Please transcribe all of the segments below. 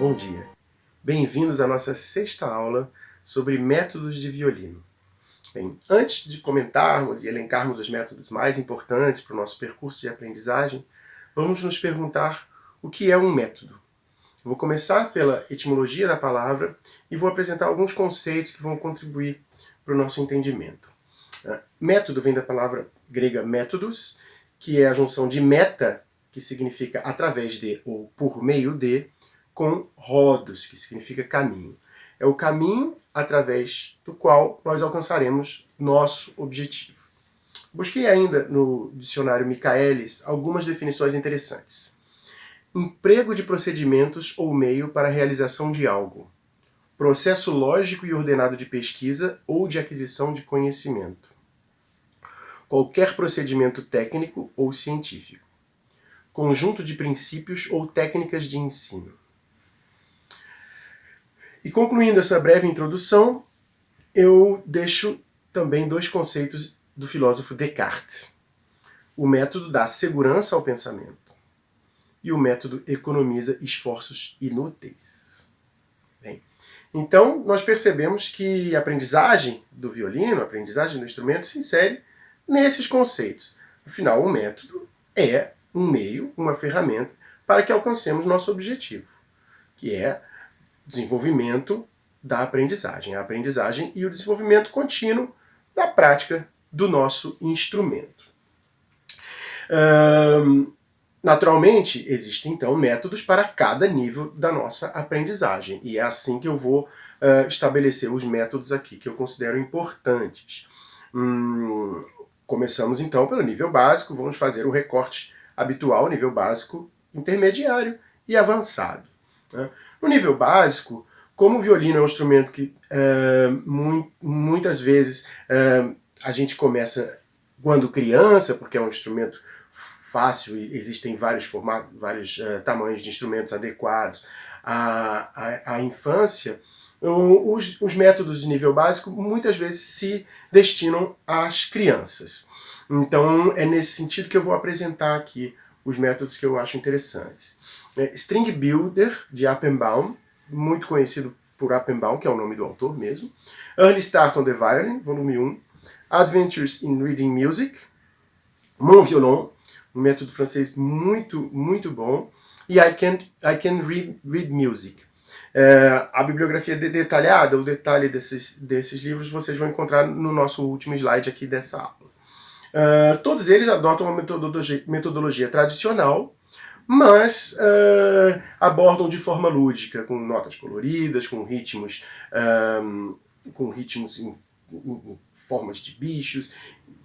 Bom dia. Bem-vindos à nossa sexta aula sobre métodos de violino. Bem, antes de comentarmos e elencarmos os métodos mais importantes para o nosso percurso de aprendizagem, vamos nos perguntar o que é um método. Vou começar pela etimologia da palavra e vou apresentar alguns conceitos que vão contribuir para o nosso entendimento. Método vem da palavra grega métodos, que é a junção de meta, que significa através de ou por meio de, com rodos, que significa caminho. É o caminho através do qual nós alcançaremos nosso objetivo. Busquei ainda no dicionário Michaelis algumas definições interessantes. Emprego de procedimentos ou meio para a realização de algo. Processo lógico e ordenado de pesquisa ou de aquisição de conhecimento. Qualquer procedimento técnico ou científico. Conjunto de princípios ou técnicas de ensino. E concluindo essa breve introdução, eu deixo também dois conceitos do filósofo Descartes. O método dá segurança ao pensamento e o método economiza esforços inúteis. Bem, então, nós percebemos que a aprendizagem do violino, a aprendizagem do instrumento, se insere nesses conceitos. Afinal, o método é um meio, uma ferramenta para que alcancemos nosso objetivo, que é desenvolvimento da aprendizagem, a aprendizagem e o desenvolvimento contínuo da prática do nosso instrumento. Naturalmente, existem então métodos para cada nível da nossa aprendizagem, e é assim que eu vou estabelecer os métodos aqui que eu considero importantes. Começamos então pelo nível básico, vamos fazer o recorte habitual, nível básico, intermediário e avançado. No nível básico, como o violino é um instrumento que muitas vezes a gente começa quando criança, porque é um instrumento fácil e existem vários formatos, vários tamanhos de instrumentos adequados à infância, os métodos de nível básico muitas vezes se destinam às crianças. Então é nesse sentido que eu vou apresentar aqui os métodos que eu acho interessantes. String Builder, de Appenbaum, muito conhecido por Appenbaum, que é o nome do autor mesmo. Early Start on the Violin, volume 1. Adventures in Reading Music. Mon Violon, um método francês muito, muito bom. E I Can Read Music. A bibliografia detalhada, o detalhe desses livros, vocês vão encontrar no nosso último slide aqui dessa aula. Todos eles adotam uma metodologia tradicional, mas abordam de forma lúdica, com notas coloridas, com ritmos em formas de bichos,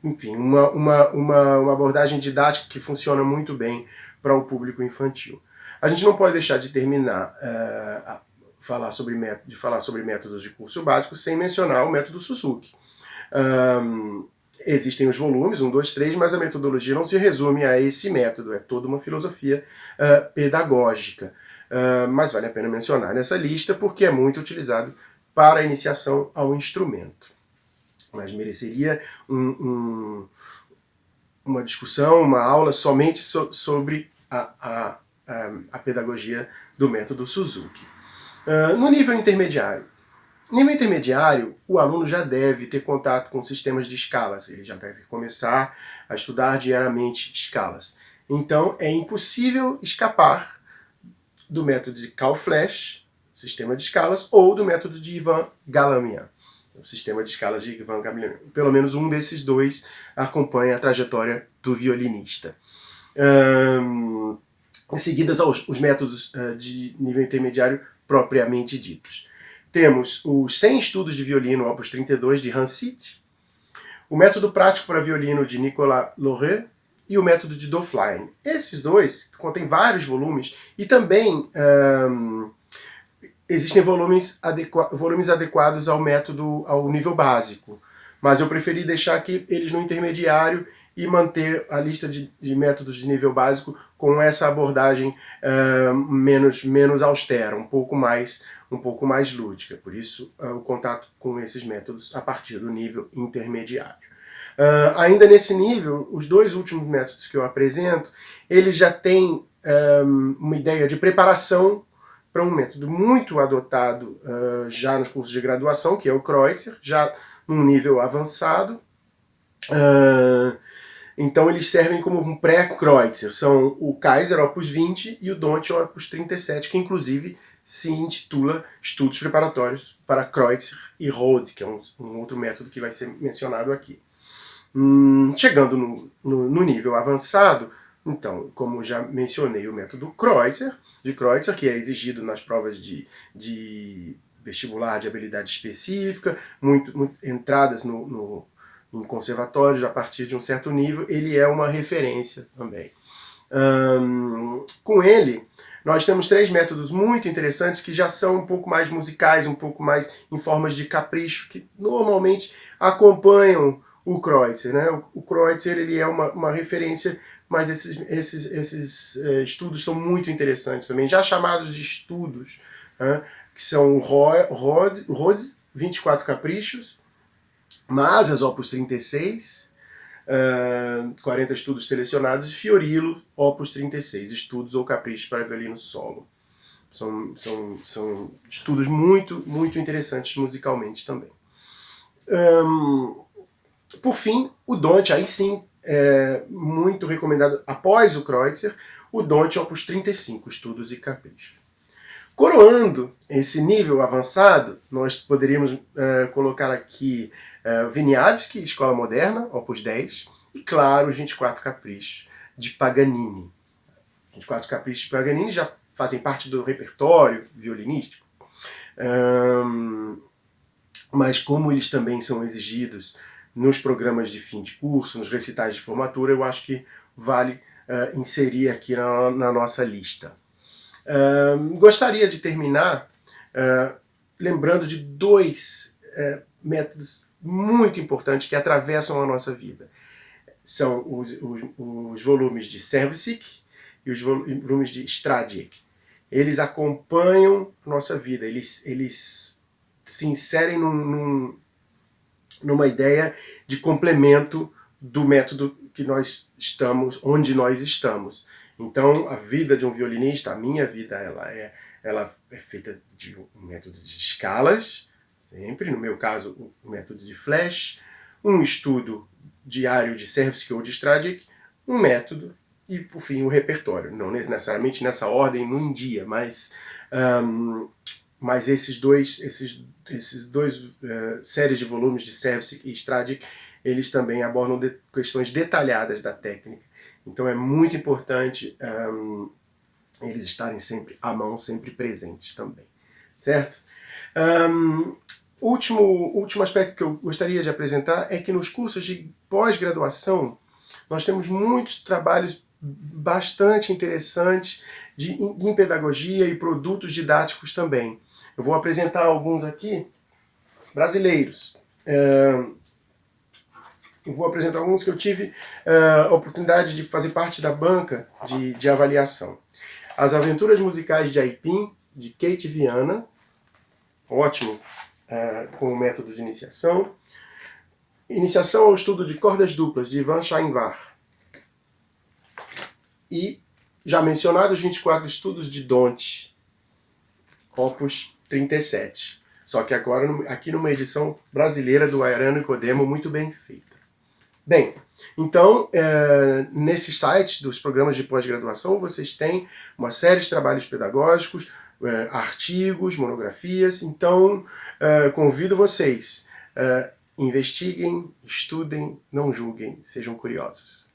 enfim, uma abordagem didática que funciona muito bem para o público infantil. A gente não pode deixar de terminar falar sobre métodos de curso básico sem mencionar o método Suzuki. Existem os volumes, 1, 2, 3, mas a metodologia não se resume a esse método, é toda uma filosofia pedagógica. Mas vale a pena mencionar nessa lista porque é muito utilizado para a iniciação ao instrumento. Mas mereceria uma discussão, uma aula somente sobre a pedagogia do método Suzuki. No nível intermediário, o aluno já deve ter contato com sistemas de escalas, ele já deve começar a estudar diariamente escalas. Então é impossível escapar do método de Cal-Flash, sistema de escalas, ou do método de Ivan Galamian, o sistema de escalas de Ivan Galamian. Pelo menos um desses dois acompanha a trajetória do violinista. Em seguida, os métodos de nível intermediário propriamente ditos. Temos os 100 estudos de violino, opus 32, de Hans Sitz, o método prático para violino, de Nicolas Loreux, e o método de Döflein. Esses dois contêm vários volumes e também existem volumes adequados ao nível básico. Mas eu preferi deixar aqui eles no intermediário e manter a lista de métodos de nível básico com essa abordagem menos austera, um pouco mais lúdica. Por isso, o contato com esses métodos a partir do nível intermediário. Ainda nesse nível, os dois últimos métodos que eu apresento, eles já têm uma ideia de preparação para um método muito adotado já nos cursos de graduação, que é o Kreutzer, já num nível avançado. Então eles servem como um pré-Kreutzer, são o Kaiser Opus 20 e o Dont Opus 37, que inclusive se intitula Estudos Preparatórios para Kreutzer e Rode, que é um outro método que vai ser mencionado aqui. Chegando no nível avançado, então, como já mencionei, o método Kreutzer, que é exigido nas provas de vestibular de habilidade específica, muito entradas em conservatórios a partir de um certo nível, ele é uma referência também. Com ele, nós temos 3 métodos muito interessantes que já são um pouco mais musicais, um pouco mais em formas de capricho, que normalmente acompanham o Kreutzer. Né? O Kreutzer ele é uma referência, mas esses estudos são muito interessantes também, já chamados de estudos, que são o Rode 24 Caprichos, Masas Opus 36, 40 estudos selecionados, e Fiorillo Opus 36, estudos ou caprichos para violino solo. São estudos muito, muito interessantes musicalmente também. Por fim, o Dont, aí sim, é muito recomendado após o Kreutzer, o Dont Opus 35, estudos e caprichos. Coroando esse nível avançado, nós poderíamos colocar aqui Wieniawski, Escola Moderna, Opus 10, e claro, os 24 Caprichos de Paganini. Os 24 Caprichos de Paganini já fazem parte do repertório violinístico, mas como eles também são exigidos nos programas de fim de curso, nos recitais de formatura, eu acho que vale inserir aqui na nossa lista. Gostaria de terminar lembrando de 2 métodos muito importantes que atravessam a nossa vida. São os volumes de Servicic e os volumes de Stradiec. Eles acompanham a nossa vida, eles se inserem numa ideia de complemento do método que nós estamos, onde nós estamos. Então, a vida de um violinista, a minha vida, ela é feita de um método de escalas, sempre, no meu caso, o método de flash, um estudo diário de Servicic ou de Stradiec, um método e, por fim, o repertório. Não necessariamente nessa ordem, num dia, mas esses dois séries de volumes de Servicic e Stradiec, eles também abordam questões detalhadas da técnica. Então é muito importante eles estarem sempre à mão, sempre presentes também. Certo? Último aspecto que eu gostaria de apresentar é que nos cursos de pós-graduação nós temos muitos trabalhos bastante interessantes em pedagogia e produtos didáticos também. Eu vou apresentar alguns aqui brasileiros. Eu vou apresentar alguns que eu tive a oportunidade de fazer parte da banca de avaliação. As Aventuras Musicais de Aipim, de Kate Viana, ótimo com o método de iniciação. Iniciação ao Estudo de Cordas Duplas, de Ivan Chainvar. E, já mencionado, os 24 Estudos de Dont, Opus 37. Só que agora aqui numa edição brasileira do Ayarano Nicodemo, muito bem feita. Bem, então, nesses sites dos programas de pós-graduação, vocês têm uma série de trabalhos pedagógicos, artigos, monografias. Então, convido vocês, investiguem, estudem, não julguem, sejam curiosos.